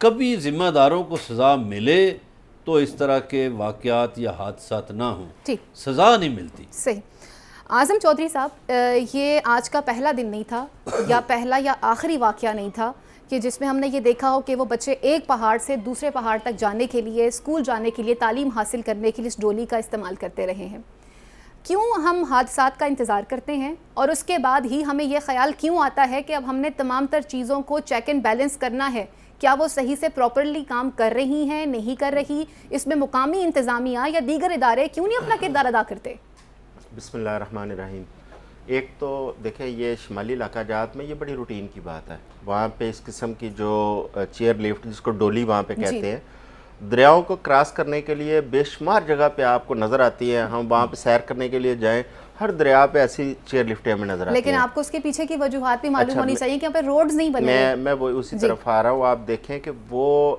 کبھی ذمہ داروں کو سزا ملے تو اس طرح کے واقعات یا حادثات نہ ہوں، ٹھیک، سزا نہیں ملتی۔ صحیح۔ اعظم چودھری صاحب، یہ آج کا پہلا دن نہیں تھا یا پہلا یا آخری واقعہ نہیں تھا کہ جس میں ہم نے یہ دیکھا ہو کہ وہ بچے ایک پہاڑ سے دوسرے پہاڑ تک جانے کے لیے، اسکول جانے کے لیے، تعلیم حاصل کرنے کے لیے اس ڈولی کا استعمال کرتے رہے ہیں۔ کیوں ہم حادثات کا انتظار کرتے ہیں اور اس کے بعد ہی ہمیں یہ خیال کیوں آتا ہے کہ اب ہم نے تمام تر چیزوں کو چیک اینڈ بیلنس کرنا ہے؟ کیا وہ صحیح سے پراپرلی کام کر رہی ہیں، نہیں کر رہی؟ اس میں مقامی انتظامیہ یا دیگر ادارے کیوں نہیں اپنا کردار ادا کرتے؟ بسم اللہ الرحمن الرحیم۔ ایک تو دیکھیں، یہ شمالی علاقہ جات میں یہ بڑی روٹین کی بات ہے، وہاں پہ اس قسم کی جو چیئر لفٹ جس کو ڈولی وہاں پہ کہتے ہیں، دریاؤں کو کراس کرنے کے لیے بے شمار جگہ پہ آپ کو نظر آتی ہیں۔ ہم وہاں پہ سیر کرنے کے لیے جائیں، ہر دریا پہ ایسی چیئر لفٹیں ہمیں نظر آتی ہیں، لیکن آپ کو اس کے پیچھے کی وجوہات بھی معلوم ہونی چاہیے کہ یہاں پہ روڈز نہیں بنے۔ میں وہ اسی طرف آ رہا ہوں۔ آپ دیکھیں کہ وہ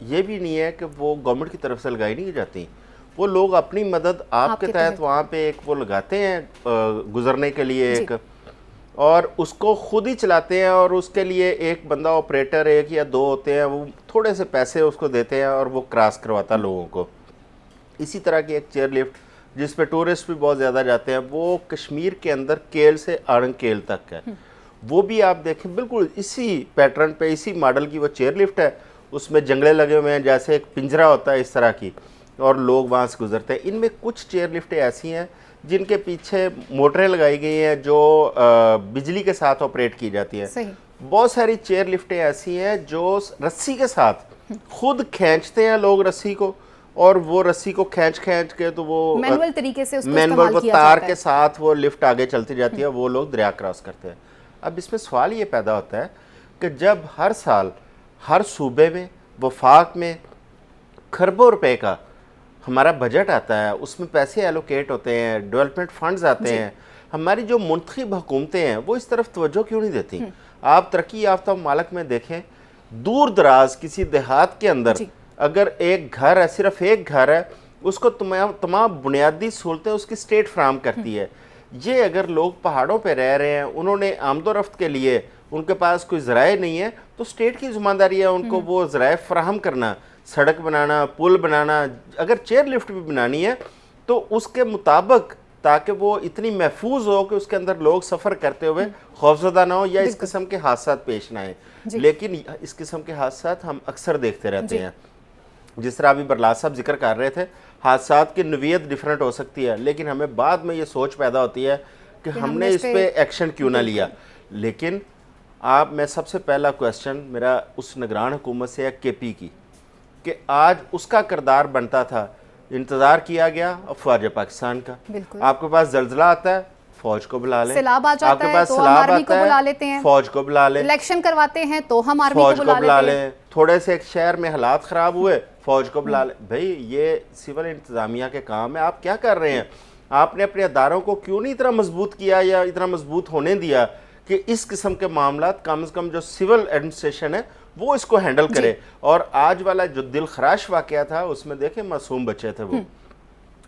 یہ بھی نہیں ہے کہ وہ گورنمنٹ کی طرف سے لگائی نہیں جاتی، وہ لوگ اپنی مدد آپ کے تحت وہاں پہ ایک وہ لگاتے ہیں گزرنے کے لیے ایک، اور اس کو خود ہی چلاتے ہیں، اور اس کے لیے ایک بندہ آپریٹر ایک یا دو ہوتے ہیں، وہ تھوڑے سے پیسے اس کو دیتے ہیں اور وہ کراس کرواتا لوگوں کو۔ اسی طرح کی ایک چیئر لفٹ جس پہ ٹورسٹ بھی بہت زیادہ جاتے ہیں، وہ کشمیر کے اندر کیل سے آڑنگ کیل تک ہے، وہ بھی آپ دیکھیں بالکل اسی پیٹرن پہ، اسی ماڈل کی وہ چیئر لفٹ ہے۔ اس میں جنگلے لگے ہوئے ہیں، جیسے ایک پنجرا ہوتا ہے اس طرح کی، اور لوگ وہاں سے گزرتے ہیں۔ ان میں کچھ چیئر لفٹیں ایسی ہیں جن کے پیچھے موٹریں لگائی گئی ہیں جو بجلی کے ساتھ آپریٹ کی جاتی ہیں۔ بہت ساری چیئر لفٹیں ایسی ہیں جو رسی کے ساتھ خود کھینچتے ہیں لوگ رسی کو، اور وہ رسی کو کھینچ کے تو وہ مینول طریقے سے اس کو مینول استعمال وہ کیا تار جاتا کے ہے۔ ساتھ وہ لفٹ آگے چلتی جاتی ہے، وہ لوگ دریا کراس کرتے ہیں۔ اب اس میں سوال یہ پیدا ہوتا ہے کہ جب ہر سال ہر صوبے میں، وفاق میں کھربوں روپے کا ہمارا بجٹ آتا ہے، اس میں پیسے ایلوکیٹ ہوتے ہیں، ڈیولپمنٹ فنڈز آتے ہیں، ہماری جو منتخب حکومتیں ہیں وہ اس طرف توجہ کیوں نہیں دیتی؟ آپ ترقی یافتہ ممالک میں دیکھیں، دور دراز کسی دیہات کے اندر اگر ایک گھر ہے، صرف ایک گھر ہے، اس کو تمام بنیادی سہولتیں اس کی اسٹیٹ فراہم کرتی ہے۔ یہ اگر لوگ پہاڑوں پہ رہ رہے ہیں، انہوں نے آمد و رفت کے لیے ان کے پاس کوئی ذرائع نہیں ہے، تو اسٹیٹ کی ذمہ داری ہے ان کو وہ ذرائع فراہم کرنا، سڑک بنانا، پل بنانا، اگر چیئر لفٹ بھی بنانی ہے تو اس کے مطابق، تاکہ وہ اتنی محفوظ ہو کہ اس کے اندر لوگ سفر کرتے ہوئے خوفزدہ نہ ہو یا اس قسم کے حادثات پیش نہ آئیں۔ لیکن اس قسم کے حادثات ہم اکثر دیکھتے رہتے ہیں۔ جس طرح ابھی برلاس صاحب ذکر کر رہے تھے، حادثات کی نوعیت ڈیفرنٹ ہو سکتی ہے، لیکن ہمیں بعد میں یہ سوچ پیدا ہوتی ہے کہ ہم نے اس پہ ایکشن کیوں نہ لیا۔ لیکن میں سب سے پہلا کویسچن میرا اس نگران حکومت سے ہے کے پی کی، کہ آج اس کا کردار بنتا تھا، انتظار کیا گیا افواج پاکستان کا۔ آپ کے پاس زلزلہ آتا ہے، فوج کو بلا لیں، سیلاب آ آپ کے جاتا ہے پاس تو ہم سیلاب آرمی کو آتا بلا ہے لیتے ہیں، فوج کو بلا لیں، الیکشن کرواتے ہیں تو ہم آرمی فوج کو کو بلا لیتے ہیں، لیں، تھوڑے سے ایک شہر میں حالات خراب ہوئے، فوج کو بلا لیں۔ بھئی یہ سول انتظامیہ کے کام ہے، آپ کیا کر رہے ہیں؟ آپ نے اپنے اداروں کو کیوں نہیں اتنا مضبوط کیا یا اتنا مضبوط ہونے دیا کہ اس قسم کے معاملات کم از کم جو سول ایڈمنسٹریشن ہے وہ اس کو ہینڈل کرے؟ اور آج والا جو دل خراش واقعہ تھا، اس میں دیکھیں معصوم بچے تھے وہ،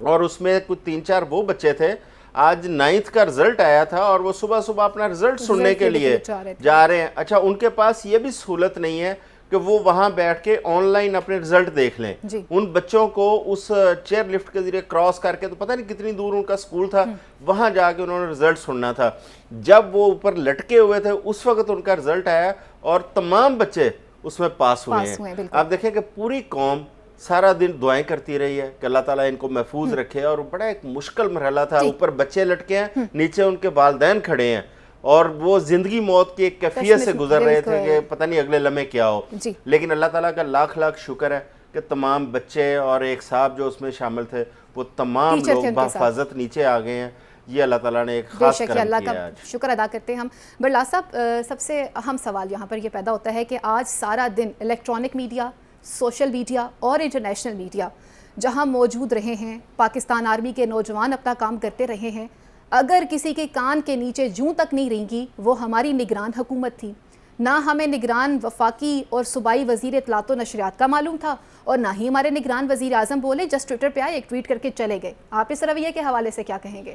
اور اس میں کچھ 3-4 وہ بچے تھے، آج 9th کا رزلٹ آیا تھا اور وہ صبح صبح اپنا رزلٹ سننے کے لیے جا رہے ہیں۔ اچھا، ان کے پاس یہ بھی سہولت نہیں ہے کہ وہ وہاں بیٹھ کے آن لائن اپنے رزلٹ دیکھ لیں۔ ان بچوں کو اس چیئر لفٹ کے ذریعے کراس کر کے، تو پتہ نہیں کتنی دور ان کا سکول تھا، وہاں جا کے انہوں نے رزلٹ سننا تھا۔ جب وہ اوپر لٹکے ہوئے تھے اس وقت ان کا رزلٹ آیا اور تمام بچے اس میں پاس ہوئے ہیں۔ آپ دیکھیں کہ پوری قوم سارا دن دعائیں کرتی رہی ہے کہ اللہ تعالیٰ ان کو محفوظ رکھے، اور بڑا ایک مشکل مرحلہ تھا، اوپر بچے لٹکے ہیں، نیچے ان کے والدین کھڑے ہیں، اور وہ زندگی موت کی ایک کیفیت سے گزر رہے تھے کہ پتہ نہیں اگلے لمحے کیا ہو۔ لیکن اللہ تعالیٰ کا لاکھ لاکھ شکر ہے کہ تمام بچے اور ایک صاحب جو اس میں شامل تھے، وہ تمام لوگ بحفاظت نیچے آ گئے ہیں۔ یہ اللہ تعالیٰ نے ایک خاص کرم کیا ہے۔ اللہ کا شکر ادا کرتے ہیں ہم۔ برلاس صاحب، سب سے اہم سوال یہاں پر یہ پیدا ہوتا ہے کہ آج سارا دن الیکٹرانک میڈیا، سوشل میڈیا اور انٹرنیشنل میڈیا جہاں موجود رہے ہیں، پاکستان آرمی کے نوجوان اپنا کام کرتے رہے ہیں، اگر کسی کے کان کے نیچے جوں تک نہیں رہیں گی، وہ ہماری نگران حکومت تھی۔ نہ ہمیں نگران وفاقی اور صوبائی وزیر اطلاعات و نشریات کا معلوم تھا، اور نہ ہی ہمارے نگران وزیر اعظم بولے، جسٹ ٹویٹر پہ آئے، ایک ٹویٹ کر کے چلے گئے۔ آپ اس رویے کے حوالے سے کیا کہیں گے؟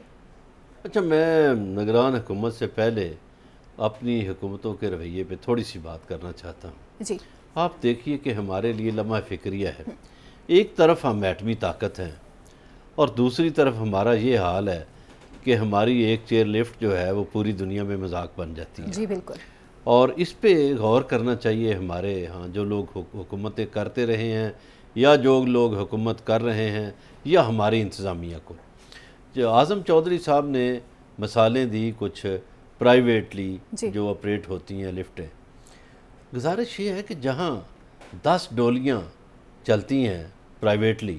اچھا، میں نگران حکومت سے پہلے اپنی حکومتوں کے رویے پہ تھوڑی سی بات کرنا چاہتا ہوں۔ جی، آپ دیکھیے کہ ہمارے لیے لمحہ فکریہ ہے، ایک طرف ہم ایٹمی طاقت ہیں اور دوسری طرف ہمارا یہ حال ہے کہ ہماری ایک چیئر لفٹ جو ہے وہ پوری دنیا میں مذاق بن جاتی ہے۔ جی بالکل، اور اس پہ غور کرنا چاہیے ہمارے ہاں جو لوگ حکومتیں کرتے رہے ہیں یا جو لوگ حکومت کر رہے ہیں یا ہماری انتظامیہ کو۔ جو اعظم چودھری صاحب نے مثالیں دی کچھ پرائیویٹلی جی جو آپریٹ ہوتی ہیں لفٹیں، گزارش یہ ہے کہ جہاں 10 ڈولیاں چلتی ہیں پرائیویٹلی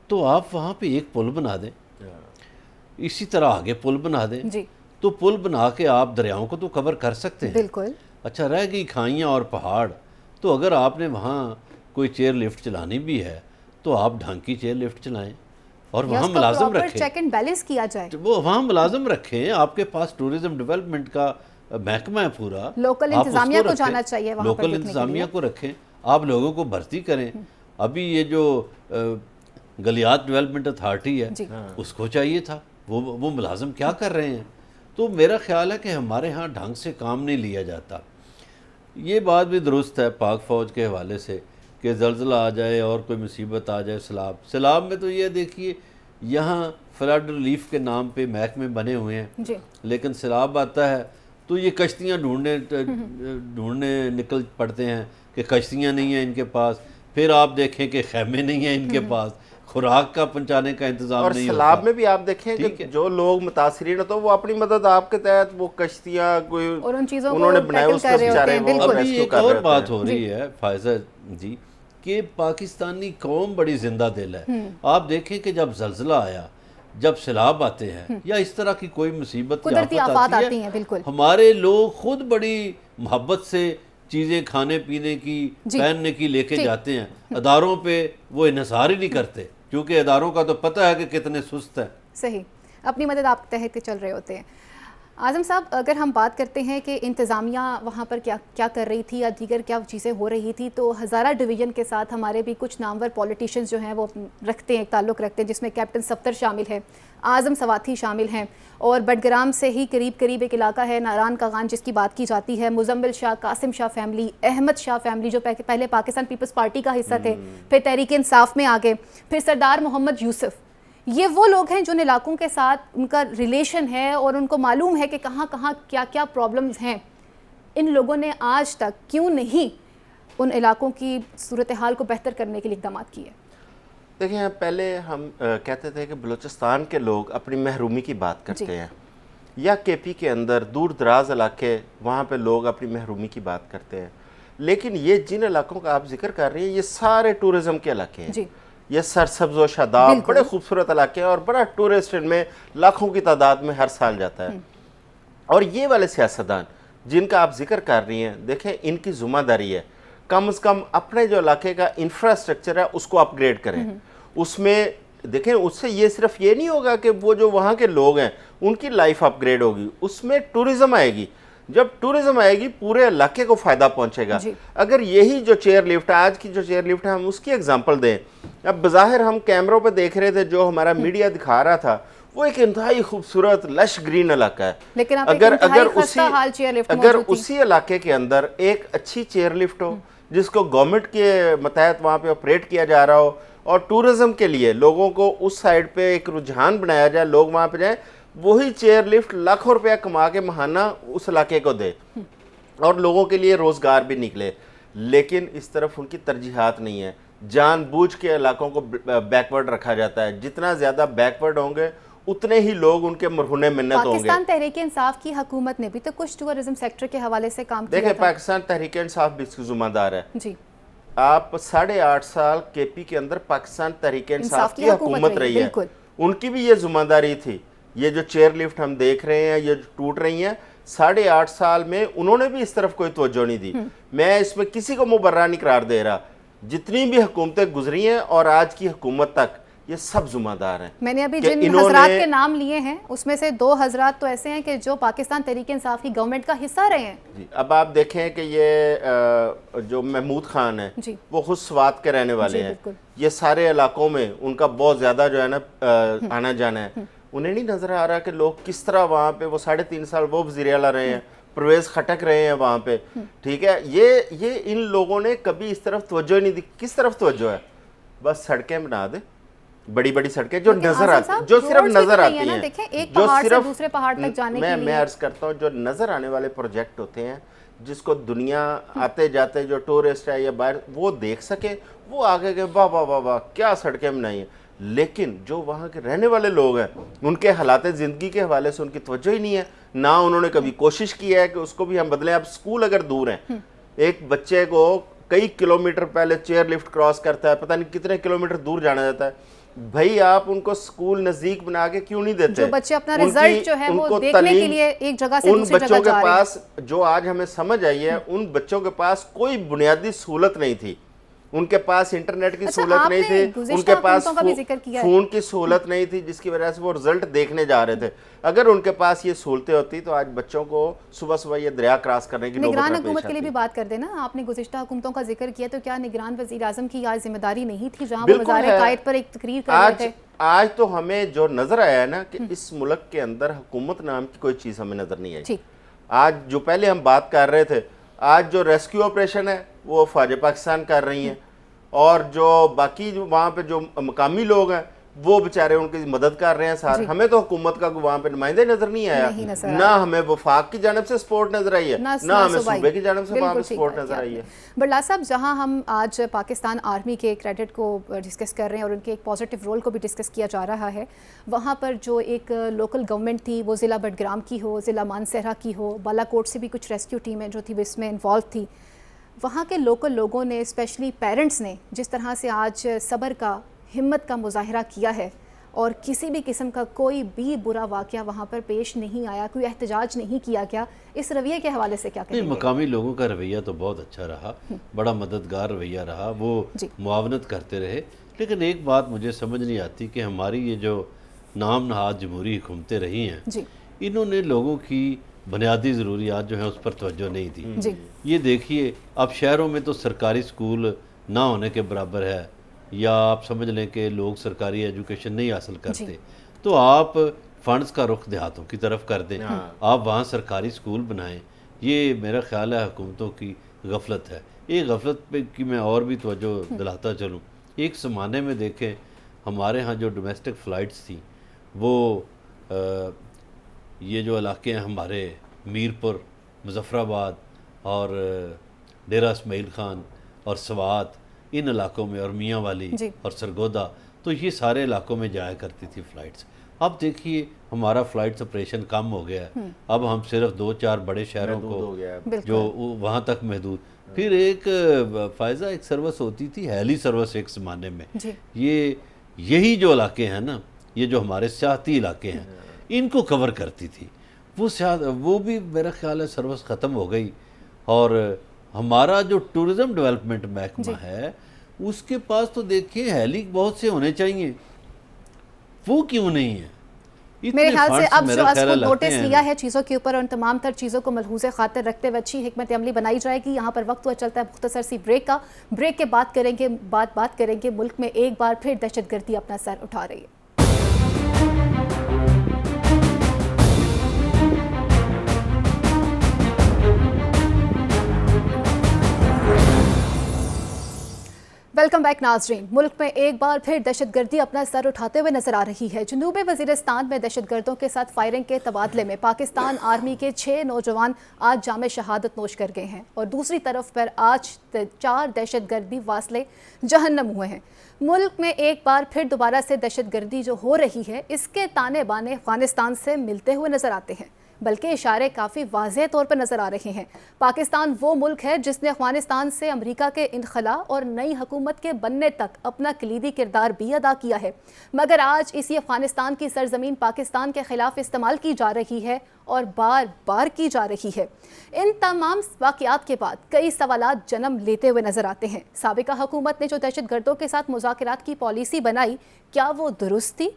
تو آپ وہاں پہ ایک پل بنا دیں، اسی طرح آگے پل بنا دیں، جی تو پل بنا کے آپ دریاؤں کو تو کور کر سکتے ہیں۔ بالکل، اچھا رہ گئی کھائیاں اور پہاڑ، تو اگر آپ نے وہاں کوئی چیئر لفٹ چلانی بھی ہے تو آپ ڈھنگ کی چیئر لفٹ چلائیں اور وہاں ملازم رکھیں، چیک اینڈ بیلنس کیا جائے، وہ وہاں ملازم رکھیں، آپ کے پاس ٹورزم ڈیولپمنٹ کا محکمہ ہے پورا، لوکل آپ اس انتظامیہ کو رکھیں، جانا چاہیے وہاں پر لوکل دیکھنے کے انتظامیہ لیے۔ کو رکھیں، آپ لوگوں کو بھرتی کریں۔ ابھی یہ جو گلیات ڈیولپمنٹ اتھارٹی ہے جی اس کو چاہیے تھا، وہ ملازم کیا کر رہے ہیں؟ تو میرا خیال ہے کہ ہمارے ہاں ڈھنگ سے کام نہیں لیا جاتا۔ یہ بات بھی درست ہے پاک فوج کے حوالے سے کہ زلزلہ آ جائے اور کوئی مصیبت آ جائے، سیلاب میں تو یہ دیکھیے یہاں فلڈ ریلیف کے نام پہ محکمے بنے ہوئے ہیں، جی لیکن سیلاب آتا ہے تو یہ کشتیاں ڈھونڈنے نکل پڑتے ہیں کہ کشتیاں نہیں ہیں ان کے پاس، پھر آپ دیکھیں کہ خیمے نہیں ہیں ان کے پاس، خوراک کا پہنچانے کا انتظام اور نہیں ہوتا۔ سیلاب میں بھی آپ دیکھیں ٹھیک کہ ہے، جو لوگ متاثرین ہوتے ہیں وہ اپنی مدد آپ کے تحت وہ کشتیاں کوئی اور ان چیزوں کو انہوں نے بنائے ٹیکل اس کر کو رہے ہوتے بیچارے ہیں، وہ بالکل۔ ابھی ریسکیو ایک کر رہے اور ہوتے بات ہیں۔ ہو رہی ہے فائزہ جی کہ پاکستانی قوم بڑی زندہ دل ہے۔ آپ دیکھیں کہ جب زلزلہ آیا، جب سیلاب آتے ہیں یا اس طرح کی کوئی مصیبت یا قدرتی آفت آفات آتی آتی ہیں، بالکل۔ ہمارے لوگ خود بڑی محبت سے چیزیں کھانے پینے کی جی پہننے کی لے کے ٹھیک۔ جاتے ہیں، اداروں پہ وہ انحصار ہی نہیں کرتے کیونکہ اداروں کا تو پتہ ہے کہ کتنے سست ہیں۔ صحیح، اپنی مدد آپ تحت چل رہے ہوتے ہیں۔ اعظم صاحب، اگر ہم بات کرتے ہیں کہ انتظامیہ وہاں پر کیا کر رہی تھی یا دیگر کیا چیزیں ہو رہی تھی، تو ہزارہ ڈویژن کے ساتھ ہمارے بھی کچھ نامور پولیٹیشنز جو ہیں وہ رکھتے ہیں، ایک تعلق رکھتے ہیں، جس میں کیپٹن صفدر شامل ہے، اعظم سواتی شامل ہیں، اور بٹگرام سے ہی قریب ایک علاقہ ہے ناران کاغان جس کی بات کی جاتی ہے، مزمل شاہ، قاسم شاہ فیملی، احمد شاہ فیملی جو پہلے پاکستان پیپلز پارٹی کا حصہ تھے، پھر تحریک انصاف میں آگے، پھر سردار محمد یوسف۔ یہ وہ لوگ ہیں جن علاقوں کے ساتھ ان کا ریلیشن ہے اور ان کو معلوم ہے کہ کہاں کیا پرابلمز ہیں۔ ان لوگوں نے آج تک کیوں نہیں ان علاقوں کی صورتحال کو بہتر کرنے کے لیے اقدامات کیے؟ دیکھیں پہلے ہم کہتے تھے کہ بلوچستان کے لوگ اپنی محرومی کی بات کرتے ہیں، یا کے پی کے اندر دور دراز علاقے وہاں پہ لوگ اپنی محرومی کی بات کرتے ہیں، لیکن یہ جن علاقوں کا آپ ذکر کر رہی ہیں یہ سارے ٹورزم کے علاقے ہیں، جی یہ سرسبز و شاداب بڑے خوبصورت علاقے ہیں اور بڑا ٹورسٹ ان میں لاکھوں کی تعداد میں ہر سال جاتا ہے۔ اور یہ والے سیاستدان جن کا آپ ذکر کر رہی ہیں، دیکھیں ان کی ذمہ داری ہے کم از کم اپنے جو علاقے کا انفراسٹرکچر ہے اس کو اپ گریڈ کریں۔ اس میں دیکھیں اس سے یہ صرف یہ نہیں ہوگا کہ وہ جو وہاں کے لوگ ہیں ان کی لائف اپ گریڈ ہوگی، اس میں ٹورزم آئے گی، جب ٹورزم آئے گی پورے علاقے کو فائدہ پہنچے گا۔ اگر یہی جو چیئر لفٹ ہے، آج کی جو چیئر لفٹ ہے، ہم اس کی ایگزامپل دیں، اب بظاہر ہم کیمروں پہ دیکھ رہے تھے جو ہمارا میڈیا دکھا رہا تھا وہ ایک انتہائی خوبصورت لش گرین علاقہ ہے، لیکن اگر اسی علاقے کے اندر ایک اچھی چیئر لفٹ ہو جس کو گورنمنٹ کے متحد وہاں پہ آپریٹ کیا جا رہا ہو اور ٹورزم کے لیے لوگوں کو اس سائڈ پہ ایک رجحان بنایا جائے، لوگ وہاں پہ جائیں، وہی چیئر لفٹ لاکھوں روپیہ کما کے ماہانہ اس علاقے کو دے اور لوگوں کے لیے روزگار بھی نکلے، لیکن اس طرف ان کی ترجیحات نہیں ہے۔ جان بوجھ کے علاقوں کو بیکورڈ رکھا جاتا ہے، جتنا زیادہ بیکورڈ ہوں گے اتنے ہی لوگ ان کے مرہون منت ہوں گے۔ پاکستان تحریک انصاف کی حکومت نے بھی تو کچھ ٹورزم سیکٹر کے حوالے سے کام کیا تھا۔ دیکھیں پاکستان تحریک انصاف بھی اس کی ذمہ دار ہے۔ جی آپ 8.5 سال کے پی کے اندر پاکستان تحریک انصاف کی حکومت رہی ہے، ان کی بھی یہ ذمہ داری تھی۔ یہ جو چیئر لفٹ ہم دیکھ رہے ہیں یہ ٹوٹ رہی ہیں، 8.5 سال میں انہوں نے بھی اس طرف کوئی توجہ نہیں دی۔ میں اس میں کسی کو مبررہ نہیں قرار دے رہا، جتنی بھی حکومتیں گزری ہیں اور آج کی حکومت تک یہ سب ذمہ دار ہیں۔ میں نے ابھی جن حضرات کے نام لیے ہیں اس میں سے 2 حضرات تو ایسے ہیں کہ جو پاکستان تحریک انصاف کی گورنمنٹ کا حصہ رہے ہیں۔ جی اب آپ دیکھیں کہ یہ جو محمود خان ہے وہ خود سوات کے رہنے والے ہیں، یہ سارے علاقوں میں ان کا بہت زیادہ جو ہے نا آنا جانا ہے، انہیں نہیں نظر آ رہا کہ لوگ کس طرح وہاں پہ وہ 3.5 سال وہ وزیر اعلیٰ رہے ہیں، پرویز خٹک رہے ہیں وہاں پہ, ٹھیک ہے. یہ ان لوگوں نے کبھی اس طرف توجہ نہیں دی. کس طرف توجہ ہے؟ بس سڑکیں بنا دے, بڑی بڑی سڑکیں جو نظر آتی, جو صرف نظر آتی ہیں, جو صرف دوسرے پہاڑ تک جانے کے لیے. میں عرض کرتا ہوں جو نظر آنے والے پروجیکٹ ہوتے ہیں جس کو دنیا آتے جاتے جو ٹورسٹ ہے یا باہر وہ دیکھ سکے, وہ آگے گئے واہ واہ واہ واہ کیا سڑکیں بنائی ہیں. لیکن جو وہاں کے رہنے والے لوگ ہیں ان کے حالات زندگی کے حوالے سے ان کی توجہ ہی نہیں ہے, نہ انہوں نے کبھی کوشش کی ہے کہ اس کو بھی ہم بدلیں. اب سکول اگر دور ہیں, ایک بچے کو کئی کلومیٹر پہلے چیئر لفٹ کراس کرتا ہے, پتہ نہیں کتنے کلومیٹر دور جانا جاتا ہے. بھائی آپ ان کو سکول نزدیک بنا کے کیوں نہیں دیتے؟ جو بچے اپنا رزلٹ جو ہے وہ دیکھنے کے لیے ایک جگہ سے دوسری جگہ جا رہے ہیں. ان بچوں کے پاس جو آج ہمیں سمجھ آئی ہے, ان بچوں کے پاس کوئی بنیادی سہولت نہیں تھی. ان کے پاس انٹرنیٹ کی سہولت نہیں تھی, ان کے پاس فون کی سہولت نہیں تھی, جس کی وجہ سے وہ رزلٹ دیکھنے جا رہے تھے. اگر ان کے پاس یہ سہولتیں ہوتی تو آج بچوں کو صبح صبح یہ دریا کراس کرنے کی نوبت نہ پیش آتی. نگران حکومت کے لیے بھی بات کر دینا, آپ نے گزشتہ حکومتوں کا ذکر کیا, تو کیا نگران وزیر اعظم کی آج ذمہ داری نہیں تھی جہاں وہ مزار قائد پر ایک تقریر کر رہے تھے؟ آج تو ہمیں جو نظر آیا ہے نا کہ اس ملک کے اندر حکومت نام کی کوئی چیز ہمیں نظر نہیں آئی. آج جو پہلے ہم بات کر رہے تھے, آج جو ریسکیو آپریشن ہے وہ فوج پاکستان کر رہی ہیں, اور جو باقی وہاں پہ جو مقامی لوگ ہیں وہ بیچارے ان کی مدد کر رہے ہیں سارے. ہمیں تو حکومت کا وہاں پہ نمائندے نظر نہیں آیا, نہ ہمیں وفاق کی جانب سے سپورٹ نظر آئی ہے, نہ ہمیں صوبے کی جانب سے وہاں پہ سپورٹ نظر آئی ہے. بڑلا صاحب, جہاں ہم آج پاکستان آرمی کے کریڈٹ کو ڈسکس کر رہے ہیں اور ان کے ایک پازیٹیو رول کو بھی ڈسکس کیا جا رہا ہے, وہاں پر جو ایک لوکل گورنمنٹ تھی, وہ ضلع بٹگرام کی ہو, ضلع مانسہرہ کی ہو, بالا کوٹ سے بھی کچھ ریسکیو ٹیمیں جو تھی وہ اس میں انوالو تھی, وہاں کے لوکل لوگوں نے اسپیشلی پیرنٹس نے جس طرح سے آج صبر کا, ہمت کا مظاہرہ کیا ہے, اور کسی بھی قسم کا کوئی بھی برا واقعہ وہاں پر پیش نہیں آیا, کوئی احتجاج نہیں کیا گیا, اس رویے کے حوالے سے کیا کہیں گے؟ مقامی لوگوں کا رویہ تو بہت اچھا رہا, بڑا مددگار رویہ رہا, وہ معاونت کرتے رہے. لیکن ایک بات مجھے سمجھ نہیں آتی کہ ہماری یہ جو نام نہاد جمہوری حکومتیں رہی ہیں, انہوں نے لوگوں کی بنیادی ضروریات جو ہیں اس پر توجہ نہیں دی. یہ دیکھیے اب شہروں میں تو سرکاری سکول نہ ہونے کے برابر ہے, یا آپ سمجھ لیں کہ لوگ سرکاری ایجوکیشن نہیں حاصل کرتے, تو آپ فنڈز کا رخ دیہاتوں کی طرف کر دیں, آپ وہاں سرکاری سکول بنائیں. یہ میرا خیال ہے حکومتوں کی غفلت ہے. ایک غفلت پہ کی میں اور بھی توجہ دلاتا چلوں. ایک زمانے میں دیکھیں ہمارے ہاں جو ڈومیسٹک فلائٹس تھیں, وہ یہ جو علاقے ہیں ہمارے میرپور, مظفر آباد اور ڈیرہ اسماعیل خان اور سوات, ان علاقوں میں, اور میاں والی اور سرگودا, تو یہ سارے علاقوں میں جایا کرتی تھی فلائٹس. اب دیکھیے ہمارا فلائٹس آپریشن کم ہو گیا, اب ہم صرف 2-4 بڑے شہروں کو جو وہاں تک محدود. پھر ایک فائزہ ایک سروس ہوتی تھی, ہیلی سروس ایک زمانے میں, یہی جو علاقے ہیں نا, یہ جو ہمارے سیاحتی علاقے ہیں, ان کو کور کرتی تھی. وہ بھی میرا خیال ہے سروس ختم ہو گئی. اور ہمارا جو ٹورزم ڈیولپمنٹ محکمہ ہے, اس کے پاس تو دیکھیں ہیلی بہت سے ہونے چاہیے, وہ کیوں نہیں ہے؟ میرے خیال سے اب جو اس کو نوٹس لیا ہے چیزوں کے اوپر, اور تمام تر چیزوں کو ملحوظ خاطر رکھتے ہوئے اچھی حکمت عملی بنائی جائے گی. یہاں پر وقت ہوا چلتا ہے مختصر سی بریک کا. بریک کے بعد بات کریں گے ملک میں ایک بار پھر دہشت گردی اپنا سر اٹھا رہی ہے. ویلکم بیک ناظرین. ملک میں ایک بار پھر دہشت گردی اپنا سر اٹھاتے ہوئے نظر آ رہی ہے. جنوبی وزیرستان میں دہشت گردوں کے ساتھ فائرنگ کے تبادلے میں پاکستان آرمی کے 6 نوجوان آج جام شہادت نوش کر گئے ہیں, اور دوسری طرف پر آج 4 دہشت گرد بھی واصلے جہنم ہوئے ہیں. ملک میں ایک بار پھر دوبارہ سے دہشت گردی جو ہو رہی ہے, اس کے تانے بانے افغانستان سے ملتے ہوئے نظر آتے ہیں, بلکہ اشارے کافی واضح طور پر نظر آ رہے ہیں. پاکستان وہ ملک ہے جس نے افغانستان سے امریکہ کے انخلا اور نئی حکومت کے بننے تک اپنا کلیدی کردار بھی ادا کیا ہے, مگر آج اسی افغانستان کی سرزمین پاکستان کے خلاف استعمال کی جا رہی ہے, اور بار بار کی جا رہی ہے. ان تمام واقعات کے بعد کئی سوالات جنم لیتے ہوئے نظر آتے ہیں. سابقہ حکومت نے جو دہشت گردوں کے ساتھ مذاکرات کی پالیسی بنائی, کیا وہ درست تھی؟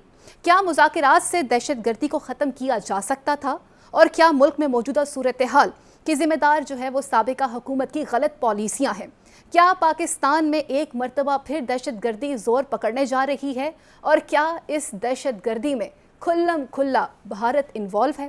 کیا مذاکرات سے دہشت گردی کو ختم کیا جا سکتا تھا؟ اور کیا ملک میں موجودہ صورتحال کی ذمہ دار جو ہے وہ سابقہ حکومت کی غلط پالیسیاں ہیں؟ کیا پاکستان میں ایک مرتبہ پھر دہشت گردی زور پکڑنے جا رہی ہے؟ اور کیا اس دہشت گردی میں کھلم کھلا بھارت انوالو ہے؟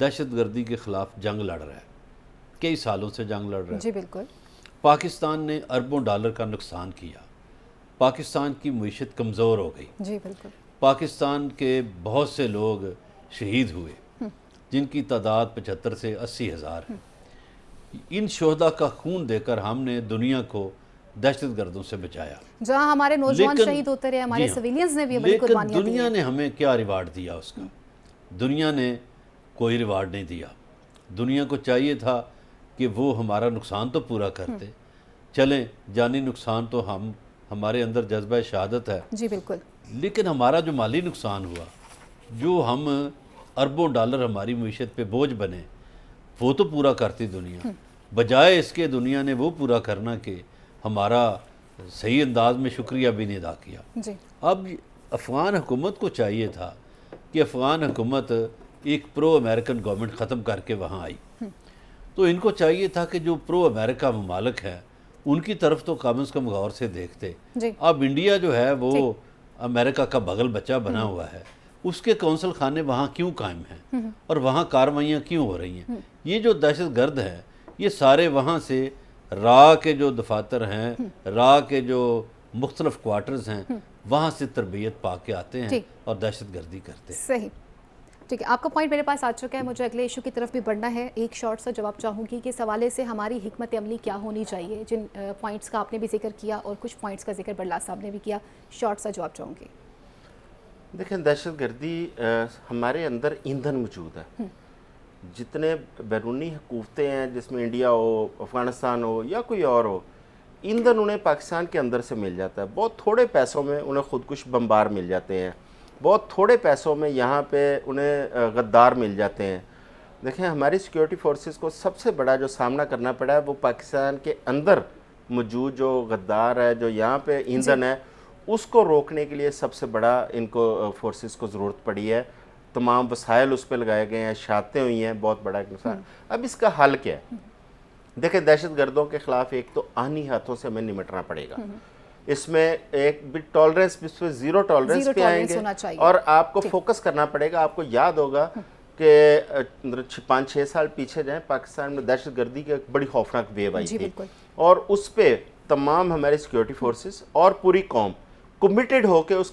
دہشت گردی کے خلاف جنگ لڑ رہا ہے، کئی سالوں سے جنگ لڑ رہا ہے۔ جی بالکل۔ پاکستان نے اربوں ڈالر کا نقصان کیا، پاکستان کی معیشت کمزور ہو گئی، جی بالکل۔ پاکستان کے بہت سے لوگ شہید ہوئے جن کی تعداد 75 سے 80 ہزار ہے۔ ان شہداء کا خون دے کر ہم نے دنیا کو دہشت گردوں سے بچایا، جہاں ہمارے نوجوان لیکن شہید ہوتے رہے، ہمارے جی ہاں، سویلینز نے بھی بڑی لیکن قربانیاں دی دنیا ہیں۔ نے ہمیں کیا ریوارڈ دیا اس کا؟ دنیا نے کوئی ریوارڈ نہیں دیا۔ دنیا کو چاہیے تھا کہ وہ ہمارا نقصان تو پورا کرتے، چلیں جانی نقصان تو ہمارے اندر جذبہ شہادت ہے، جی بالکل۔ لیکن ہمارا جو مالی نقصان ہوا، جو ہم اربوں ڈالر ہماری معیشت پہ بوجھ بنے، وہ تو پورا کرتی دنیا، بجائے اس کے دنیا نے وہ پورا کرنا کہ ہمارا صحیح انداز میں شکریہ بھی نہیں ادا کیا۔ جی اب افغان حکومت کو چاہیے تھا کہ افغان حکومت ایک پرو امریکن گورنمنٹ ختم کر کے وہاں آئی، تو ان کو چاہیے تھا کہ جو پرو امریکہ ممالک ہیں ان کی طرف تو کم از کم غور سے دیکھتے۔ جی اب انڈیا جو ہے وہ امریکہ کا بغل بچہ بنا ہوا ہے، اس کے کونسل خانے وہاں کیوں قائم ہیں اور وہاں کارروائیاں کیوں ہو رہی ہیں؟ یہ جو دہشت گرد ہیں یہ سارے وہاں سے را کے جو دفاتر ہیں، را کے جو مختلف کوارٹرز ہیں، وہاں سے تربیت پا کے آتے ہیں اور دہشت گردی کرتے ہیں۔ صحیح، ٹھیک ہے، آپ کا پوائنٹ میرے پاس آ چکا ہے، مجھے اگلے ایشو کی طرف بھی بڑھنا ہے۔ ایک شارٹ سا جواب چاہوں گی کہ اس حوالے سے ہماری حکمت عملی کیا ہونی چاہیے، جن پوائنٹس کا آپ نے بھی ذکر کیا اور کچھ پوائنٹس کا ذکر برلا صاحب نے بھی کیا، شارٹ سا جواب چاہوں گی۔ دیکھیں، دہشت گردی ہمارے اندر ایندھن موجود ہے۔ جتنے بیرونی حکومتیں ہیں، جس میں انڈیا ہو، افغانستان ہو یا کوئی اور ہو، ایندھن انہیں پاکستان کے اندر سے مل جاتا ہے۔ بہت تھوڑے پیسوں میں انہیں خودکش بمبار مل جاتے ہیں، بہت تھوڑے پیسوں میں یہاں پہ انہیں غدار مل جاتے ہیں۔ دیکھیں، ہماری سیکیورٹی فورسز کو سب سے بڑا جو سامنا کرنا پڑا ہے وہ پاکستان کے اندر موجود جو غدار ہے، جو یہاں پہ ایندھن ہے، اس کو روکنے کے لیے سب سے بڑا ان کو فورسز کو ضرورت پڑی ہے۔ تمام وسائل اس پہ لگائے گئے ہیں، شاتیں ہوئی ہیں، بہت بڑا ایک نقصان۔ اب اس کا حل کیا ہے؟ دیکھیں، دہشت گردوں کے خلاف ایک تو آہنی ہاتھوں سے ہمیں نمٹنا پڑے گا۔ اس میں ایک بھی ٹالرنس، اس پہ زیرو ٹالرنس پہ آئیں گے، اور آپ کو فوکس کرنا پڑے گا۔ آپ کو یاد ہوگا کہ 5-6 سال پیچھے جائیں، پاکستان میں دہشت گردی کی ایک بڑی خوفناک ویو آئی تھی، اور اس پہ تمام ہماری سیکیورٹی فورسز اور پوری قوم کمیٹڈ ہو کے اس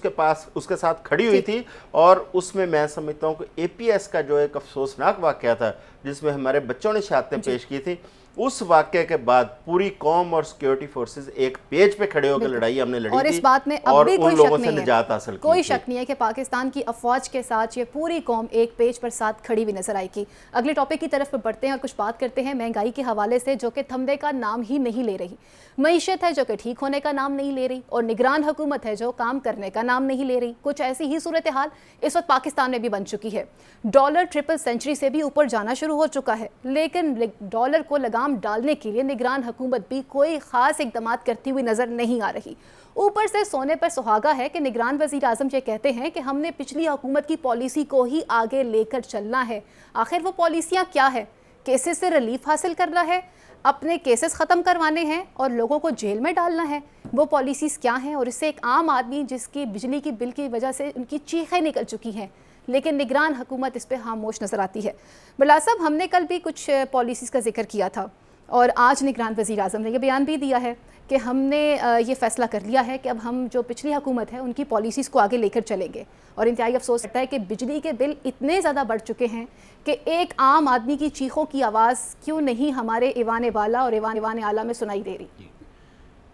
کے ساتھ کھڑی ہوئی تھی۔ اور اس میں سمجھتا ہوں کہ اے پی ایس کا جو ایک افسوسناک واقعہ تھا جس میں ہمارے بچوں نے شہادتیں پیش کی تھی، اس واقعے کے بعد پوری قوم اور سیکیورٹی فورسز ایک پیج پہ کھڑے ہو کے لڑائی ہم نے لڑی تھی، اور اس بات میں اب اور بھی ان لوگوں سے نجات حاصل کی۔ کوئی شک نہیں ہے کہ پاکستان کی افواج کے ساتھ یہ پوری قوم ایک پیج پر ساتھ کھڑی ہوئی نظر آئی کی۔ اگلے ٹاپک کی طرف بڑھتے ہیں اور کچھ بات کرتے ہیں مہنگائی کے حوالے سے، جو کہ تھمنے کا نام ہی نہیں لے رہی۔ معیشت ہے جو کہ ٹھیک ہونے کا نام نہیں لے رہی، اور نگران حکومت ہے جو کام کرنے کا نام نہیں لے رہی۔ کچھ ایسی ہی صورتحال اس وقت پاکستان میں بھی بن چکی ہے۔ ڈالر 300 سے بھی اوپر جانا شروع ہو چکا ہے، لیکن ڈالر کو لگام ڈالنے کے لیے نگران حکومت بھی کوئی خاص اقدامات کرتی ہوئی نظر نہیں آ رہی۔ اوپر سے سونے پر سہاگا ہے کہ نگران وزیر اعظم یہ کہتے ہیں کہ ہم نے پچھلی حکومت کی پالیسی کو ہی آگے لے کر چلنا ہے۔ آخر وہ پالیسیاں کیا ہے؟ کیسز سے ریلیف حاصل کرنا ہے، اپنے کیسز ختم کروانے ہیں اور لوگوں کو جیل میں ڈالنا ہے؟ وہ پالیسیز کیا ہیں؟ اور اس سے ایک عام آدمی جس کی بجلی کی بل کی وجہ سے ان کی چیخیں نکل چکی ہیں، لیکن نگران حکومت اس پہ خاموش نظر آتی ہے۔ بلا صاحب، ہم نے کل بھی کچھ پالیسیز کا ذکر کیا تھا، اور آج نگران وزیر اعظم نے یہ بیان بھی دیا ہے کہ ہم نے یہ فیصلہ کر لیا ہے کہ اب ہم جو پچھلی حکومت ہے ان کی پالیسیز کو آگے لے کر چلیں گے۔ اور انتہائی افسوس ہوتا ہے کہ بجلی کے بل اتنے زیادہ بڑھ چکے ہیں کہ ایک عام آدمی کی چیخوں کی آواز کیوں نہیں ہمارے ایوان بالا اور ایوان اعلیٰ میں سنائی دے رہی۔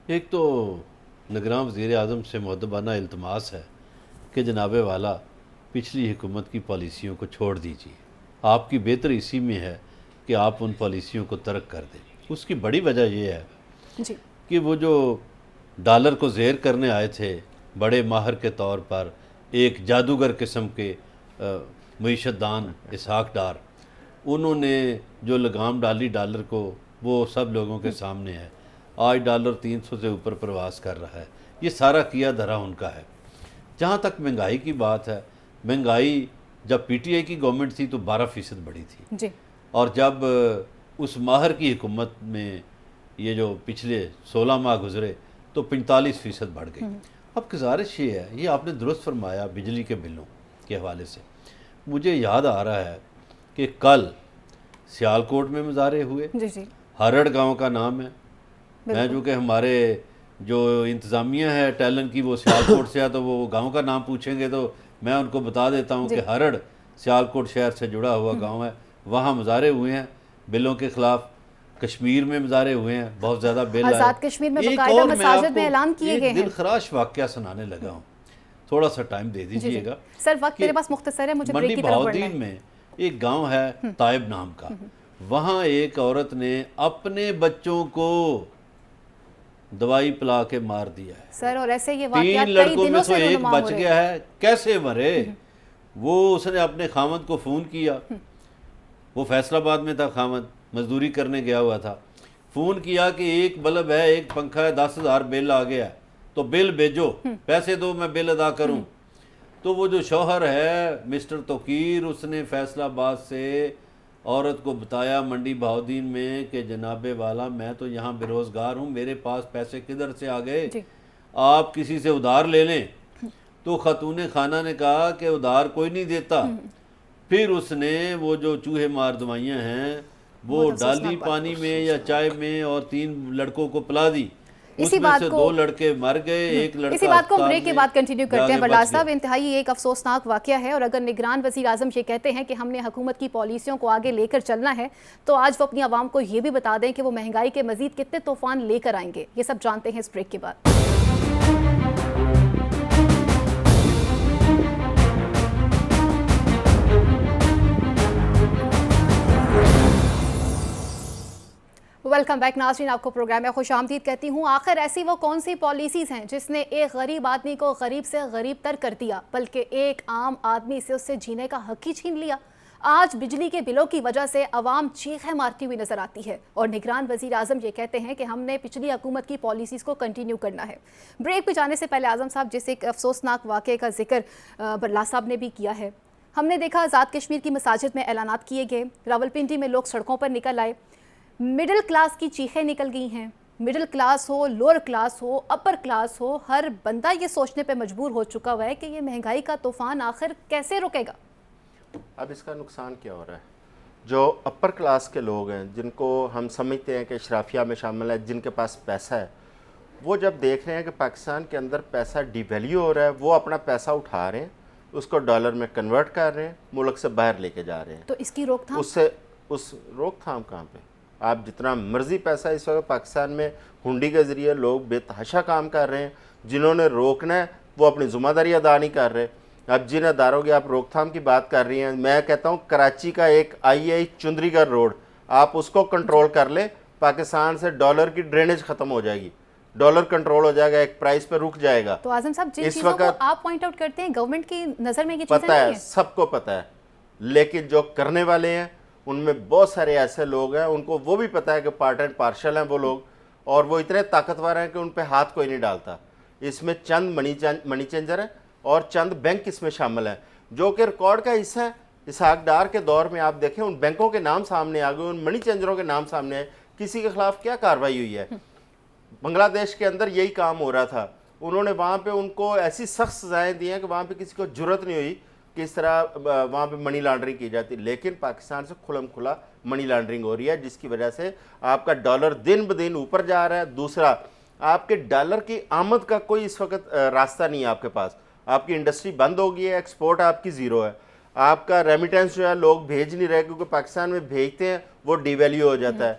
ایک تو نگران وزیر اعظم سے مؤدبانہ التماس ہے کہ جناب والا پچھلی حکومت کی پالیسیوں کو چھوڑ دیجیے۔ آپ کی بہتر اسی میں ہے کہ آپ ان پالیسیوں کو ترک کر دیں۔ اس کی بڑی وجہ یہ ہے کہ وہ جو ڈالر کو زیر کرنے آئے تھے بڑے ماہر کے طور پر، ایک جادوگر قسم کے معیشت دان اسحاق ڈار، انہوں نے جو لگام ڈالی ڈالر کو، وہ سب لوگوں کے سامنے ہے۔ آج ڈالر 300 سے اوپر پرواز کر رہا ہے۔ یہ سارا کیا دھرا ان کا ہے۔ جہاں تک مہنگائی کی بات ہے، مہنگائی جب پی ٹی آئی کی گورنمنٹ تھی تو 12% بڑھی تھی، اور جب اس ماہر کی حکومت میں یہ جو پچھلے 16 ماہ گزرے تو 45% بڑھ گئی۔ اب گزارش یہ ہے، یہ آپ نے درست فرمایا بجلی کے بلوں کے حوالے سے، مجھے یاد آ رہا ہے کہ کل سیالکوٹ میں مظاہرے ہوئے، جی جی ہرڑ گاؤں کا نام ہے، میں جو کہ ہمارے جو انتظامیہ ہے ٹیلن کی وہ سیالکوٹ سے ہے، تو وہ گاؤں کا نام پوچھیں گے تو میں ان کو بتا دیتا ہوں کہ ہرڑ سیالکوٹ شہر سے جڑا ہوا گاؤں ہے، وہاں مظاہرے ہوئے ہیں بلوں کے خلاف۔ کشمیر میں مظاہرے ہوئے ہیں، بہت زیادہ بل آئے۔ آزاد کشمیر میں ایک باقاعدہ اور میں آپ مساجد میں کو اعلان کیے گئے ایک ہیں۔ دل خراش واقعہ سنانے لگا ہوں، تھوڑا سا ٹائم دے دیجئے گا۔ سر وقت میرے پاس مختصر ہے، مجھے بریک منڈی کی طرف بڑھنا بہاؤدین ہے۔ میں ایک گاؤں ہے طائب نام کا، وہاں ایک عورت نے اپنے بچوں کو دوائی پلا کے مار دیا ہے۔ سر اور ایسے یہ واقعات 3 کئی لڑکوں میں دنوں سے سے ایک رونما ہو بچ رہے گیا ہے، کیسے مرے؟ وہ اس نے اپنے خامد کو فون کیا، وہ فیصل آباد میں تھا خامد، مزدوری کرنے گیا ہوا تھا، فون کیا کہ ایک بلب ہے، ایک پنکھا ہے، 10,000 بل آ گیا ہے، تو بل بھیجو، پیسے دو میں بل ادا کروں۔ تو وہ جو شوہر ہے مسٹر توقیر، اس نے فیصل آباد سے عورت کو بتایا منڈی بہاؤدین میں کہ جناب والا میں تو یہاں بے روزگار ہوں، میرے پاس پیسے کدھر سے آ گئے، آپ کسی سے ادھار لے لیں۔ تو خاتون خانہ نے کہا کہ ادھار کوئی نہیں دیتا۔ پھر اس نے وہ جو چوہے مار دوائیاں ہیں وہ ڈالی پانی میں یا چائے میں اور 3 لڑکوں کو پلا دی، اس میں سے 2 لڑکے مر گئے، ایک لڑکا اسی بات کو ہم ہسپتال بریک کے میں بعد کنٹینیو کرتے ہیں۔ جا کے بردار بچ صاحب، گیا۔ انتہائی ایک افسوسناک واقعہ ہے، اور اگر نگران وزیر اعظم یہ کہتے ہیں کہ ہم نے حکومت کی پالیسیوں کو آگے لے کر چلنا ہے، تو آج وہ اپنی عوام کو یہ بھی بتا دیں کہ وہ مہنگائی کے مزید کتنے طوفان لے کر آئیں گے۔ یہ سب جانتے ہیں اس بریک کے بعد۔ ویلکم بیک ناظرین، آپ کو پروگرام میں خوش آمدید کہتی ہوں۔ آخر ایسی وہ کون سی پالیسیز ہیں جس نے ایک غریب آدمی کو غریب سے غریب تر کر دیا، بلکہ ایک عام آدمی سے اس سے جینے کا حق ہی چھین لیا؟ آج بجلی کے بلوں کی وجہ سے عوام چیخیں مارتی ہوئی نظر آتی ہے، اور نگران وزیر اعظم یہ کہتے ہیں کہ ہم نے پچھلی حکومت کی پالیسیز کو کنٹینیو کرنا ہے۔ بریک پہ جانے سے پہلے اعظم صاحب، جس ایک افسوسناک واقعے کا ذکر برلا صاحب نے بھی کیا ہے، ہم نے دیکھا آزاد کشمیر کی مساجد میں اعلانات کیے گئے، راولپنڈی میں لوگ سڑکوں پر نکل آئے، مڈل کلاس کی چیخیں نکل گئی ہیں۔ مڈل کلاس ہو، لوور کلاس ہو، اپر کلاس ہو، ہر بندہ یہ سوچنے پہ مجبور ہو چکا ہوا ہے کہ یہ مہنگائی کا طوفان آخر کیسے رکے گا؟ اب اس کا نقصان کیا ہو رہا ہے؟ جو اپر کلاس کے لوگ ہیں، جن کو ہم سمجھتے ہیں کہ اشرافیہ میں شامل ہے، جن کے پاس پیسہ ہے، وہ جب دیکھ رہے ہیں کہ پاکستان کے اندر پیسہ ڈی ویلیو ہو رہا ہے، وہ اپنا پیسہ اٹھا رہے ہیں، اس کو ڈالر میں کنورٹ کر رہے ہیں، ملک سے باہر لے کے جا رہے ہیں۔ تو اس کی روک تھام؟ اس روک تھام کہاں پہ؟ آپ جتنا مرضی پیسہ اس وقت پاکستان میں ہنڈی کے ذریعے لوگ بے تحاشا کام کر رہے ہیں، جنہوں نے روکنا ہے وہ اپنی ذمہ داری ادا نہیں کر رہے۔ اب جن اداروں کی آپ روک تھام کی بات کر رہی ہیں، میں کہتا ہوں کراچی کا ایک آئی چندری گڑھ روڈ، آپ اس کو کنٹرول کر لیں، پاکستان سے ڈالر کی ڈرینیج ختم ہو جائے گی، ڈالر کنٹرول ہو جائے گا، ایک پرائز پہ رک جائے گا۔ تو اعظم صاحب، جن چیزوں کو آپ پوائنٹ آؤٹ کرتے ہیں، گورنمنٹ کی نظر میں یہ چیزیں پتہ ہے، سب کو پتہ ہے، لیکن جو کرنے والے ہیں ان میں بہت سارے ایسے لوگ ہیں، ان کو وہ بھی پتہ ہے کہ پارٹ اینڈ پارشل ہیں وہ لوگ، اور وہ اتنے طاقتور ہیں کہ ان پہ ہاتھ کوئی نہیں ڈالتا۔ اس میں چند منی چینجر ہیں اور چند بینک اس میں شامل ہیں، جو کہ ریکارڈ کا حصہ ہے۔ اسحاق ڈار کے دور میں آپ دیکھیں ان بینکوں کے نام سامنے آ گئے، ان منی چینجروں کے نام سامنے آئے، کسی کے خلاف کیا کارروائی ہوئی ہے؟ بنگلہ دیش کے اندر یہی کام ہو رہا تھا، انہوں نے وہاں پہ ان کو ایسی سخت سزائیں دی ہیں کہ وہاں پہ کسی کو جرت نہیں ہوئی کہ اس طرح وہاں پہ منی لانڈرنگ کی جاتی، لیکن پاکستان سے کھلم کھلا منی لانڈرنگ ہو رہی ہے، جس کی وجہ سے آپ کا ڈالر دن بدن اوپر جا رہا ہے۔ دوسرا، آپ کے ڈالر کی آمد کا کوئی اس وقت راستہ نہیں ہے آپ کے پاس، آپ کی انڈسٹری بند ہو گئی ہے، ایکسپورٹ آپ کی زیرو ہے، آپ کا ریمیٹنس جو ہے لوگ بھیج نہیں رہے، کیونکہ پاکستان میں بھیجتے ہیں وہ ڈی ویلیو ہو جاتا ہے۔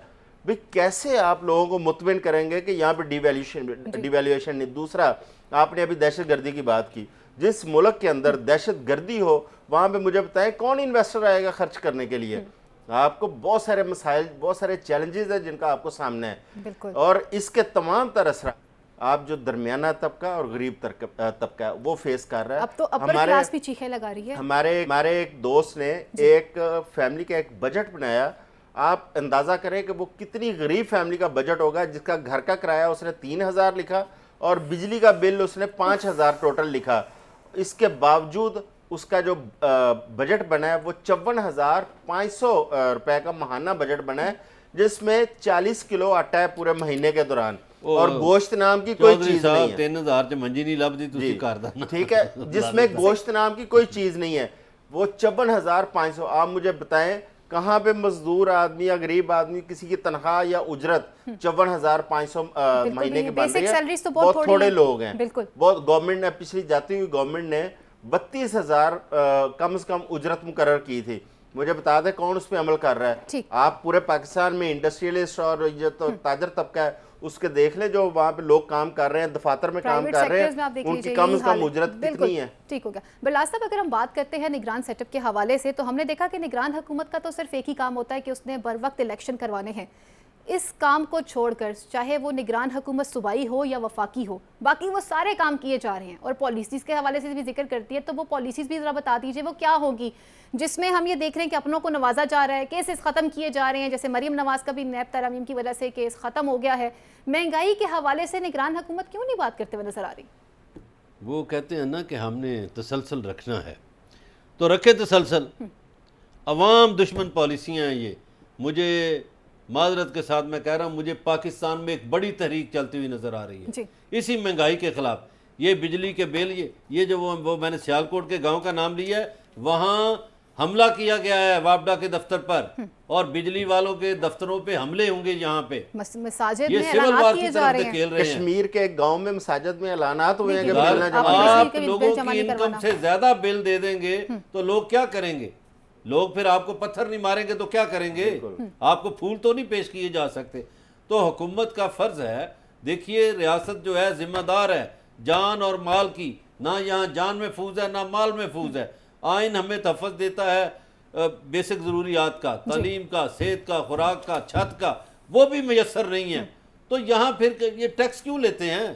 بھئی کیسے آپ لوگوں کو مطمئن کریں گے کہ یہاں پہ ڈی ویلیویشن نہیں؟ دوسرا، آپ نے ابھی دہشت گردی کی بات کی، جس ملک کے اندر دہشت گردی ہو وہاں پہ مجھے بتائیں کون انویسٹر آئے گا خرچ کرنے کے لیے؟ آپ کو بہت سارے مسائل، بہت سارے چیلنجز ہیں جن کا آپ کو سامنے ہے، اور اس کے تمام تر اثرات آپ جو درمیانہ طبقہ اور غریب طبقہ ہے وہ فیس کر رہا ہے۔ اب تو اپر کلاس بھی چیخیں لگا رہی ہے۔ ہمارے ایک دوست نے ایک فیملی کا ایک بجٹ بنایا، آپ اندازہ کریں کہ وہ کتنی غریب فیملی کا بجٹ ہوگا، جس کا گھر کا کرایہ اس نے 3,000 لکھا اور بجلی کا بل اس نے 5,000 ٹوٹل لکھا۔ اس کے باوجود اس کا جو بجٹ بنا ہے وہ 54,500 روپے کا ماہانہ بجٹ بنا ہے، جس میں 40 کلو آٹا ہے پورے مہینے کے دوران، اور گوشت نام کی کوئی چیز نہیں ہے۔ 3,000 چ منجی نہیں لبدی، تسی کر دینا، ٹھیک ہے، جس میں گوشت نام کی کوئی چیز نہیں ہے۔ وہ 54,500. آپ مجھے بتائیں کہاں پہ مزدور آدمی یا غریب آدمی کسی کی تنخواہ یا اجرت 54,500 مہینے کی بن رہی ہے. بہت تھوڑے لوگ ہیں. بہت گورنمنٹ نے پچھلی جاتی ہوئی گورنمنٹ نے 32,000 کم از کم اجرت مقرر کی تھی. مجھے بتا دیں کون اس پہ عمل کر رہا ہے. آپ پورے پاکستان میں انڈسٹریلسٹ اور جو تاجر طبقہ ہے اس کے دیکھ لیں جو وہاں پہ لوگ کام کر رہے ہیں, دفاتر میں کام کر رہے ہیں, ان کی کم از کم اجرت کتنی ہے. ٹھیک ہو گیا. بلال صاحب اگر ہم بات کرتے ہیں نگران سیٹ اپ کے حوالے سے تو ہم نے دیکھا کہ نگران حکومت کا تو صرف ایک ہی کام ہوتا ہے کہ اس نے بر وقت الیکشن کروانے ہیں. اس کام کو چھوڑ کر چاہے وہ نگران حکومت صوبائی ہو یا وفاقی ہو, باقی وہ سارے کام کیے جا رہے ہیں. اور پالیسیز کے حوالے سے بھی ذکر کرتی ہے تو وہ پالیسیز بھی ذرا بتا دیجئے وہ کیا ہوگی جس میں ہم یہ دیکھ رہے ہیں کہ اپنوں کو نوازا جا رہا ہے, کیسز ختم کیے جا رہے ہیں, جیسے مریم نواز کا بھی نیب ترامیم کی وجہ سے کیس ختم ہو گیا ہے. مہنگائی کے حوالے سے نگران حکومت کیوں نہیں بات کرتے ہوئے نظر آ رہی؟ وہ کہتے ہیں نا کہ ہم نے تسلسل رکھنا ہے تو رکھے تسلسل. عوام دشمن پالیسیاں ہیں یہ. مجھے معذرت کے ساتھ میں کہہ رہا ہوں, مجھے پاکستان میں ایک بڑی تحریک چلتی ہوئی نظر آ رہی ہے اسی مہنگائی کے خلاف. یہ بجلی کے بل, یہ جو وہ میں نے سیالکوٹ کے گاؤں کا نام لیا ہے, وہاں حملہ کیا گیا ہے وابڈا کے دفتر پر, اور بجلی والوں کے دفتروں پہ حملے ہوں گے. یہاں پہ مساجد یہ میں سول وار اعلانات کی کیے جا طرف رہے ہیں. دھکیل رہے ہیں. کشمیر کے ایک گاؤں میں مساجد میں اعلانات ہوئے ہیں کہ آپ لوگوں کی انکم سے زیادہ بل دے دیں گے تو لوگ کیا کریں گے؟ لوگ پھر آپ کو پتھر نہیں ماریں گے تو کیا کریں گے؟ آپ کو پھول تو نہیں پیش کیے جا سکتے. تو حکومت کا فرض ہے, دیکھیے ریاست جو ہے ذمہ دار ہے جان اور مال کی. نہ یہاں جان محفوظ ہے نہ مال محفوظ ہے. آئین ہمیں تحفظ دیتا ہے بیسک ضروریات کا, تعلیم کا, صحت کا, خوراک کا, چھت کا, وہ بھی میسر نہیں ہے. تو یہاں پھر یہ ٹیکس کیوں لیتے ہیں؟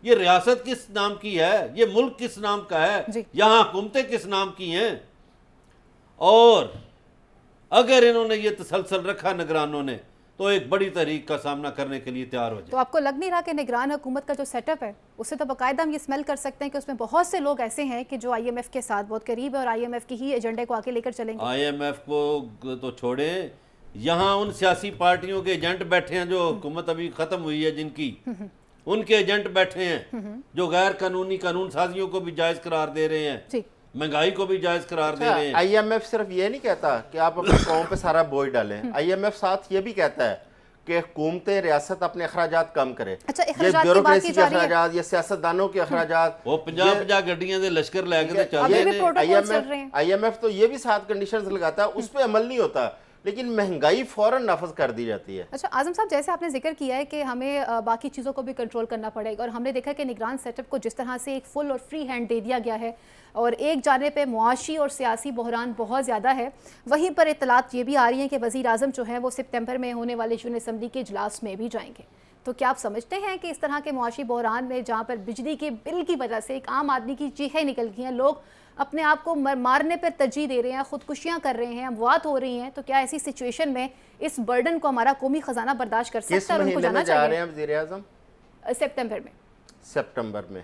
یہ ریاست کس نام کی ہے؟ یہ ملک کس نام کا ہے؟ یہاں حکومتیں کس نام کی ہیں؟ اور اگر انہوں نے یہ تسلسل رکھا نگرانوں نے تو ایک بڑی تحریک کا سامنا کرنے کے لیے تیار ہو جائے. تو آپ کو لگ نہیں رہا کہ نگران حکومت کا جو سیٹ اپ ہے اس سے تو باقاعدہ ہم یہ اسمیل کر سکتے ہیں کہ اس میں بہت سے لوگ ایسے ہیں کہ جو آئی ایم ایف کے ساتھ بہت قریب ہے اور آئی ایم ایف کی ہی ایجنڈے کو آگے لے کر چلیں گے؟ آئی ایم ایف کو تو چھوڑیں, یہاں ان سیاسی پارٹیوں کے ایجنٹ بیٹھے ہیں جو حکومت ابھی ختم ہوئی ہے جن کی, ان کے ایجنٹ بیٹھے ہیں جو غیر قانونی قانون سازیوں کو بھی جائز قرار دے رہے ہیں, مہنگائی کو بھی جائز قرار دے رہے ہیں. آئی ایم ایف صرف یہ نہیں کہتا کہ آپ اپنی قوم پہ سارا بوجھ ڈالیں. آئی ایم ایف ساتھ یہ بھی کہتا ہے کہ حکومتیں ریاست اپنے اخراجات کم کرے. یہ بیوروکریسی کے اخراجات, یہ سیاستدانوں کے اخراجات, وہ 50 گڈیاں دے لشکر لے کے چل رہے ہیں. آئی ایم ایف تو یہ بھی ساتھ کنڈیشنز لگاتا ہے, اس پہ عمل نہیں ہوتا, لیکن مہنگائی فوراً نافذ کر دی جاتی ہے. اچھا اعظم صاحب, جیسے آپ نے ذکر کیا ہے کہ ہمیں باقی چیزوں کو بھی کنٹرول کرنا پڑے گا, اور ہم نے دیکھا کہ نگران سیٹ اپ کو جس طرح سے ایک فل اور فری ہینڈ دے دیا گیا ہے اور ایک جانب پہ معاشی اور سیاسی بحران بہت زیادہ ہے, وہیں پر اطلاعات یہ بھی آ رہی ہیں کہ وزیر اعظم جو ہیں وہ سپتمبر میں ہونے والے یونین اسمبلی کے اجلاس میں بھی جائیں گے. تو کیا آپ سمجھتے ہیں کہ اس طرح کے معاشی بحران میں جہاں پر بجلی کے بل کی وجہ سے ایک عام آدمی کی چیخیں نکل گئی ہیں, لوگ اپنے آپ کو مارنے پر ترجیح دے رہے ہیں, خودکشیاں کر رہے ہیں, اموات ہو رہی ہیں, تو کیا ایسی سچویشن میں اس برڈن کو ہمارا قومی خزانہ برداشت کر سکتا ہے اور ان کو جانا چاہیے؟ کس مہینے میں جا رہے ہیں وزیر اعظم؟ سپتمبر میں. سپتمبر میں.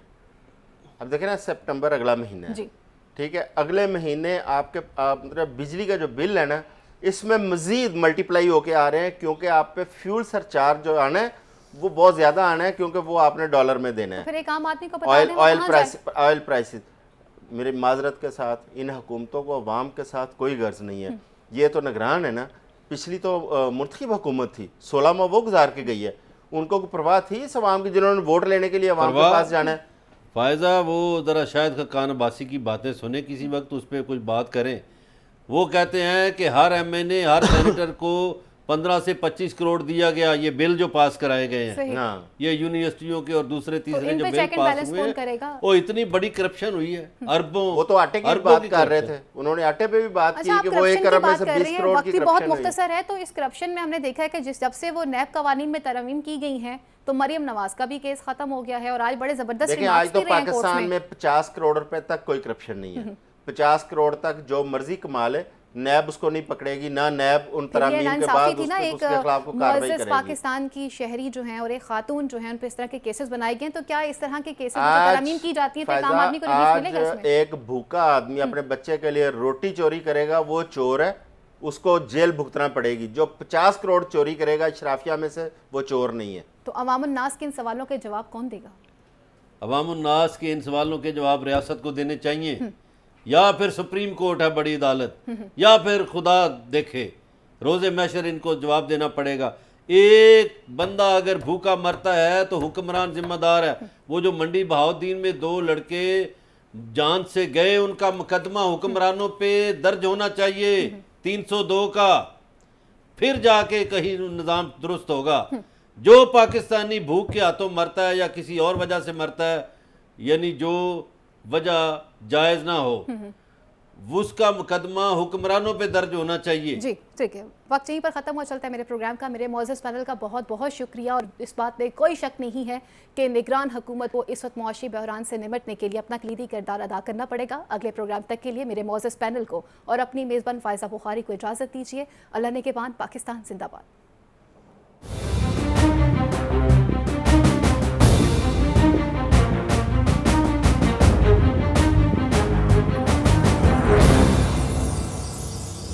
اب دیکھیں نا, سپتمبر اگلا مہینہ ہے, ٹھیک ہے. اگلے مہینے آپ کے مطلب بجلی کا جو بل ہے نا, اس میں مزید ملٹیپلائی ہو کے آ رہے ہیں, کیونکہ آپ پہ فیول سرچارج جو آنا ہے وہ بہت زیادہ آنا ہے, کیونکہ وہ آپ نے ڈالر میں دینا ہے. پھر ایک عام آدمی کو بتا دیں آئل پرائسز. میری معذرت کے ساتھ ان حکومتوں کو عوام کے ساتھ کوئی غرض نہیں ہے. یہ تو نگران ہے نا, پچھلی تو منتخب حکومت تھی, 16 ماہ وہ گزار کے گئی ہے, ان کو پرواہ تھی اس عوام کی جنہوں نے ووٹ لینے کے لیے عوام کے پاس جانا ہے. فائزہ وہ ذرا شاید کان عباسی کی باتیں سنیں کسی وقت, اس پہ کچھ بات کریں. وہ کہتے ہیں کہ ہر ایم این اے, ہر سینیٹر کو 15 سے 25 کروڑ دیا گیا, یہ بل جو پاس کرائے گئے ہیں, یہ یونیورسٹیوں کے اور دوسرے تیسرے جو بل پاس ہوئے ہیں, وہ اتنی بڑی کرپشن ہوئی ہے اربوں. وہ تو آٹے کی بات کر رہے تھے, انہوں نے آٹے پہ بھی بات کی کہ وہ 1 ارب میں سے 20 کروڑ کی کرپشن بہت مختصر ہے. تو اس کرپشن میں ہم نے دیکھا ہے کہ جب سے وہ نیب قوانین میں ترمیم کی گئی ہیں تو مریم نواز کا بھی کیس ختم ہو گیا ہے, اور آج بڑے زبردست دیکھیں, آج تو پاکستان میں 50 کروڑ روپے تک کوئی کرپشن نہیں ہے. 50 کروڑ تک جو مرضی کما لے, نیب اس کو نہیں پکڑے گی, نہ نیب ان ترامیم کے بعد اس کے خلاف کو کارروائی کرے گی. پاکستان کی شہری جو ہیں اور ایک خاتون جو ہیں, ان پہ اس طرح کے کیسز بنائے گئے, تو کیا اس طرح کے کیسز میں ترامیم کی جاتی ہے تو عام آدمی کو ریلیف ملے گا اس میں؟ ایک بھوکا آدمی اپنے بچے کے لیے روٹی چوری کرے گا, وہ چور ہے, اس کو جیل بھگتنا پڑے گی. جو 50 کروڑ چوری کرے گا اشرافیہ میں سے, وہ چور نہیں ہے. تو عوام الناس کے ان سوالوں کے جواب کون دے گا؟ عوام الناس کے ان سوالوں کے جواب ریاست کو دینے چاہیے. یا پھر سپریم کورٹ ہے بڑی عدالت، یا پھر خدا دیکھے روز محشر ان کو جواب دینا پڑے گا۔ ایک بندہ اگر بھوکا مرتا ہے تو حکمران ذمہ دار ہے۔ وہ جو منڈی بہاؤالدین میں 2 لڑکے جان سے گئے، ان کا مقدمہ حکمرانوں پہ درج ہونا چاہیے 302 کا، پھر جا کے کہیں نظام درست ہوگا۔ جو پاکستانی بھوک کے ہاتھوں مرتا ہے یا کسی اور وجہ سے مرتا ہے، یعنی جو وجہ جائز نہ ہو، اس کا مقدمہ حکمرانوں پہ درج ہونا چاہیے۔ جی ٹھیک ہے، وقت یہیں پر ختم ہو چلتا ہے میرے پروگرام کا۔ میرے معزز پینل کا بہت بہت شکریہ، اور اس بات میں کوئی شک نہیں ہے کہ نگران حکومت کو اس وقت معاشی بحران سے نمٹنے کے لیے اپنا کلیدی کردار ادا کرنا پڑے گا۔ اگلے پروگرام تک کے لیے میرے معزز پینل کو اور اپنی میزبان فائزہ بخاری کو اجازت دیجیے۔ اللہ نگہبان، پاکستان زندہ باد۔